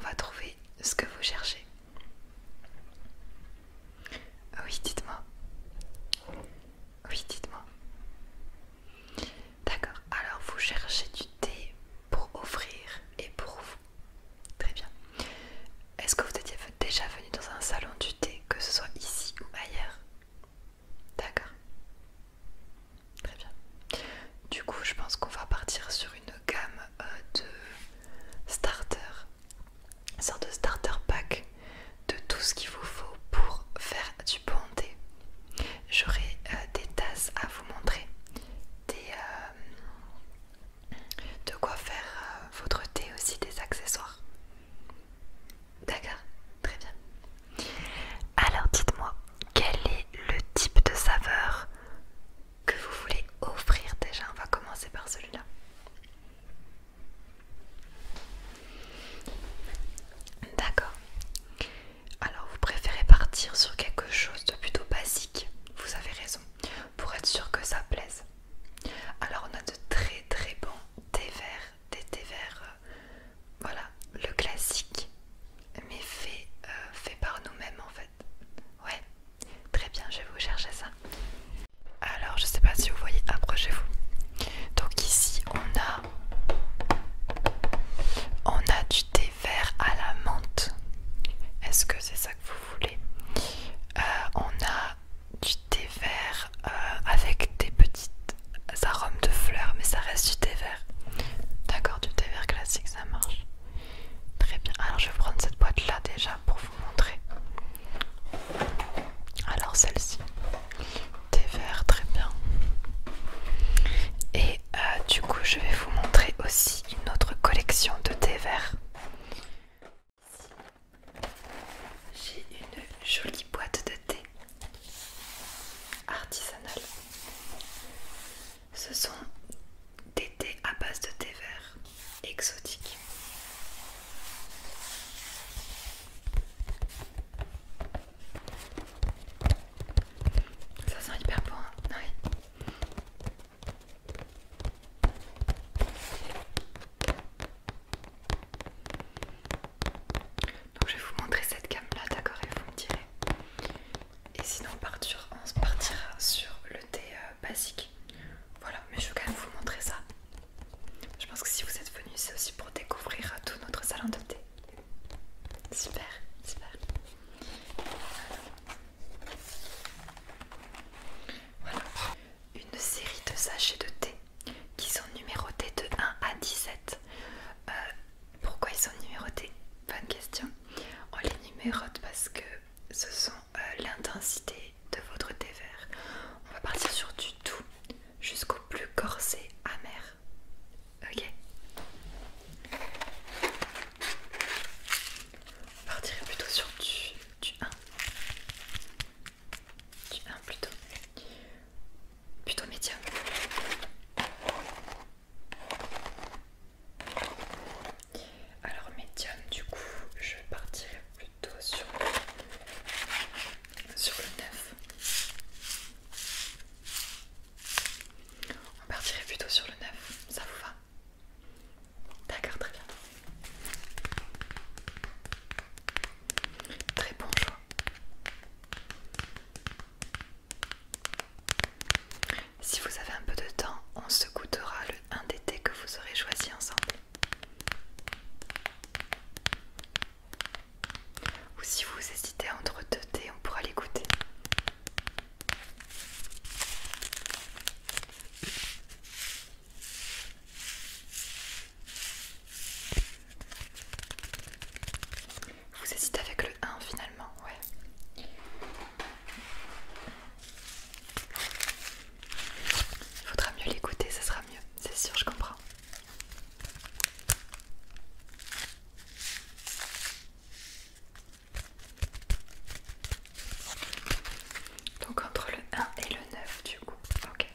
va trouver ce que vous cherchez. Oui, dites-moi. Oui, dites-moi. D'accord, alors vous cherchez du thé pour offrir et pour vous. Très bien. Est-ce que vous étiez déjà venu dans un salon du thé, que ce soit ici ou ailleurs? D'accord. Très bien. Du coup, je pense qu'on va partir sur une gamme de starter, une sorte de starter pack de tout ce qu'il vous faut pour faire du bon thé. J'aurai des tasses à vous montrer, de quoi faire votre thé aussi, des accessoires. D'accord, très bien. Alors dites-moi, quel est le type de saveur que vous voulez offrir déjà? On va commencer par celui-là. D'accord. Alors vous préférez partir sur quelque chose de plutôt basique, vous avez raison, pour être sûr que ça plaise. Alors on a de très très bons thés verts, des thés verts, voilà, le classique, mais fait par nous-mêmes en fait. Ouais, très bien, je vais vous chercher ça. Alors je sais pas si vous voyez, approchez-vous. Donc ici on a du thé vert à la menthe. Est-ce que c'est ça que vous voulez? On a du thé vert avec des petites arômes de fleurs, mais ça reste du thé vert. D'accord, du thé vert classique, ça marche. Très bien. Alors je vais prendre cette boîte là déjà pour vous montrer. Alors celle-ci, thé vert, très bien. Et du coup je vais vous montrer aussi une autre collection de thé vert. J'ai une jolie boîte de thé artisanale. Ce sont des thés à base de thé vert exotiques. Ça sent hyper bon, hein? Oui. Donc je vais vous montrer cette gamme là, d'accord, et vous me direz. Et sinon on partira sur le thé basique. Voilà, mais je vais quand même vous montrer ça. Je pense que si vous êtes venu, c'est aussi pour découvrir tout notre salon de thé. Super, super. Voilà, une série de sachets de thé qui sont numérotés de 1 à 17. Pourquoi ils sont numérotés? Bonne question. On les numérote parce que ce sont l'intensité de votre thé vert. On va partir sur du doux jusqu'au plus corsé amer. Ok. On partirait plutôt sur du 1. Du 1 plutôt. Plutôt médium. Alors médium, du coup, je partirais plutôt sur le 9. On partirait plutôt sur le 9, ça vous va? D'accord, très bien. Très bon choix. Si vous avez un peu de temps, on se goûtera un des thés que vous aurez choisi ensemble. Ou si vous hésitez entre deux thés, on pourra les goûter. Vous hésitez avec le 1 finalement, ouais. Il faudra mieux l'écouter, ça sera mieux, c'est sûr, je comprends. Donc entre le 1 et le 9 du coup, ok.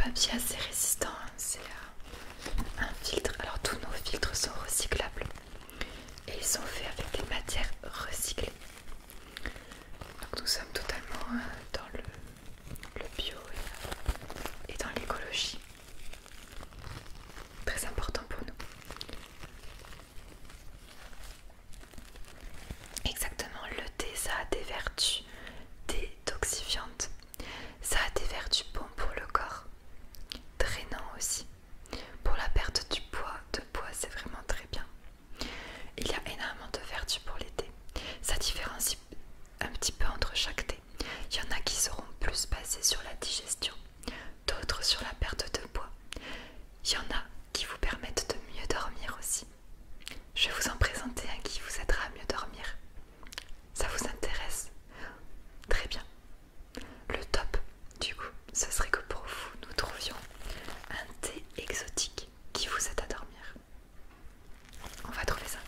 papier assez résistant, hein. C'est un filtre. Alors tous nos filtres sont recyclables et ils sont faits avec des matières recyclées. Donc nous sommes totalement dans le bio et dans l'écologie. Très important pour nous. Exactement, le thé ça a des vertus détoxifiantes. Ça a des vertus bonnes pour le corps, drainant aussi. Pour la perte du poids, c'est vraiment très bien. Il y a énormément de vertus pour les thés. Ça différencie un petit peu entre chaque thé. Il y en a qui seront plus basés sur la digestion, d'autres sur la perte de poids. Il y en a qui vous permettent de mieux dormir aussi. Je vais vous en présenter un qui vous aidera à mieux dormir. Ça vous intéresse? Très bien. Le top, du coup, ce serait que pour vous, nous trouvions un thé exotique qui vous aide à dormir. On va trouver ça.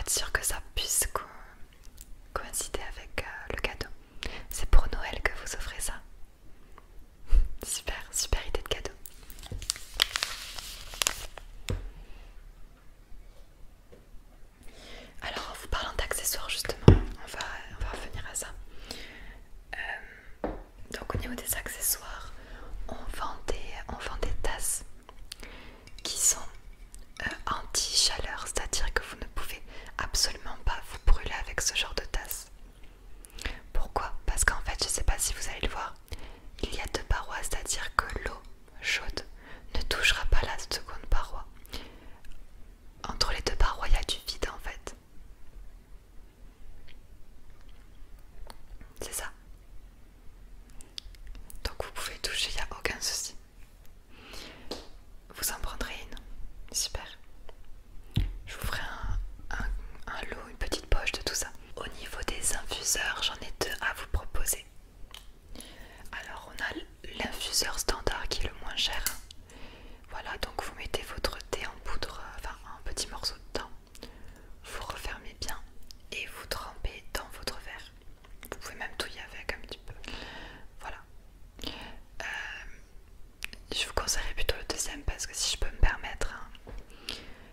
être sûr que ça puisse coïncider avec le cadeau. C'est pour Noël que vous offrez ça. Super, super idée de cadeau. Alors en vous parlant d'accessoires justement, on va revenir à ça. Donc au niveau des accessoires, on vend des tasses qui sont anti-chaleur, c'est-à-dire que vous ne pouvez absolument pas vous brûler avec ce genre de tasse. Pourquoi? Parce qu'en fait, je ne sais pas si vous allez le voir, il y a deux parois, c'est-à-dire que l'eau chaude ne touchera pas la seconde paroi. Entre les deux parois, il y a du vide en fait. C'est ça. Donc vous pouvez toucher, il n'y a aucun souci. Vous en prendrez une. Super. Je vous ferai un lot, une petite poche de tout ça. Au niveau des infuseurs, j'en ai deux à vous proposer. Alors on a l'infuseur standard qui est le moins cher. Voilà, donc vous mettez votre thé en poudre, enfin un petit morceau dedans. Vous refermez bien et vous trempez dans votre verre. Vous pouvez même touiller avec un petit peu. Voilà. Je vous conseillerais plutôt le deuxième parce que si je peux me permettre, hein,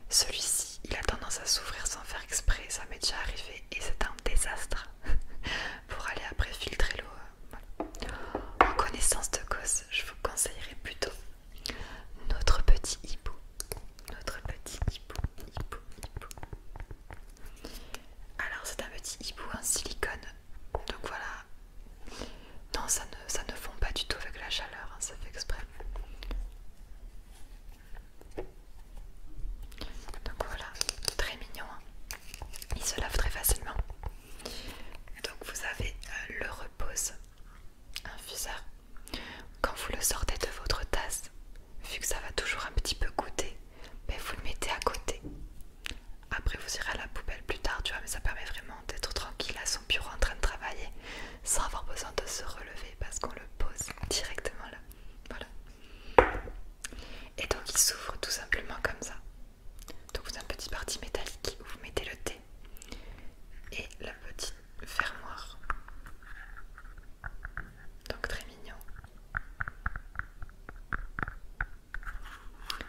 celui-ci il a tendance à s'ouvrir sans faire exprès, ça m'est déjà arrivé et c'est un désastre pour aller après filtrer l'eau. Voilà. En connaissance de cause, je vous conseillerais plutôt notre petit hibou. Notre petit hibou, hibou, hibou. Alors c'est un petit hibou en silicone, donc voilà. Non, ça ne fond pas du tout avec la chaleur, hein, ça fait exprès. Donc voilà, très mignon, hein. Il se lave très facilement. Donc vous avez le repose infuseur. Quand vous le sortez de votre tasse, vu que ça va toujours un petit peu goûter, mais vous le mettez à côté. Après vous irez à la poubelle plus tard, tu vois, mais ça permet vraiment d'être tranquille à son bureau en train de travailler sans avoir besoin de se relever parce qu'on le pose directement là. Voilà. Et donc il s'ouvre tout simplement comme ça. Donc vous avez une petite partie métallique où vous mettez le thé et la petite fermoire. Donc très mignon.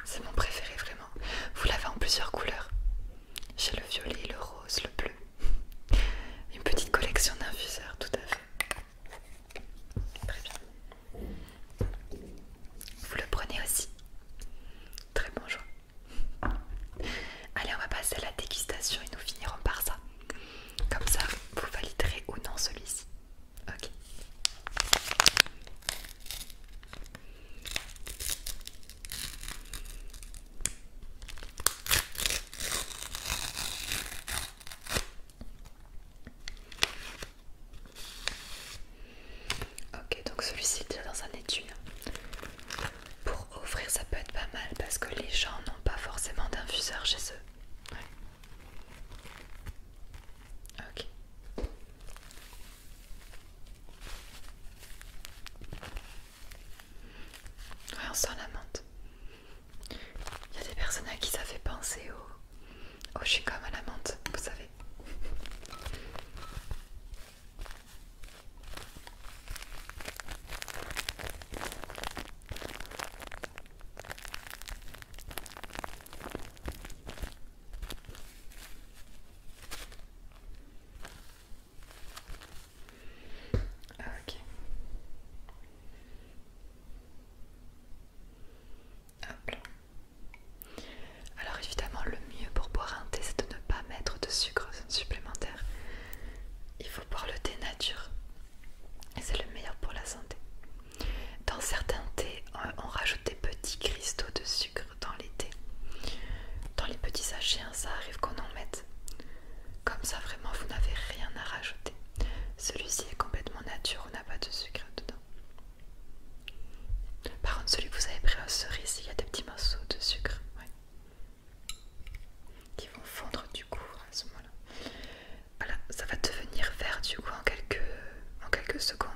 C'est mon préféré vraiment. Vous l'avez en plusieurs couleurs. J'ai le violet, le rose, le bleu. Une petite collection d'infuseurs, tout à fait. Très bien. Vous le prenez aussi. Très bon choix. Allez, on va passer à la dégustation et nous finirons par ça. Comme ça, vous validerez ou non celui-ci. Ok. Ok, donc celui-ci est déjà dans un étui. Pour ouvrir, ça peut être pas mal parce que les gens n'ont pas forcément d'infuseur chez eux. Ouais. Ok. Ouais, on sent la menthe. Il y a des personnes à qui ça fait penser au chewing-gum à la menthe, vous savez. Ok. Hop là. Alors évidemment le mieux pour boire un thé c'est de ne pas mettre de sucre supplémentaire. Il faut boire le thé nature et c'est le meilleur pour la santé. Dans certains thés on rajoute des petits cristaux de sucre dans les thés. Dans les petits sachets, hein, ça arrive qu'on en mette. Comme ça vraiment vous n'avez rien à rajouter. Celui-ci est complètement nature, on n'a pas de sucre dedans. Par contre celui que vous avez pris à cerise, il y a des petits morceaux de sucre, ouais, qui vont fondre du coup à ce moment-là. Voilà, ça va devenir vert du coup en quelques secondes.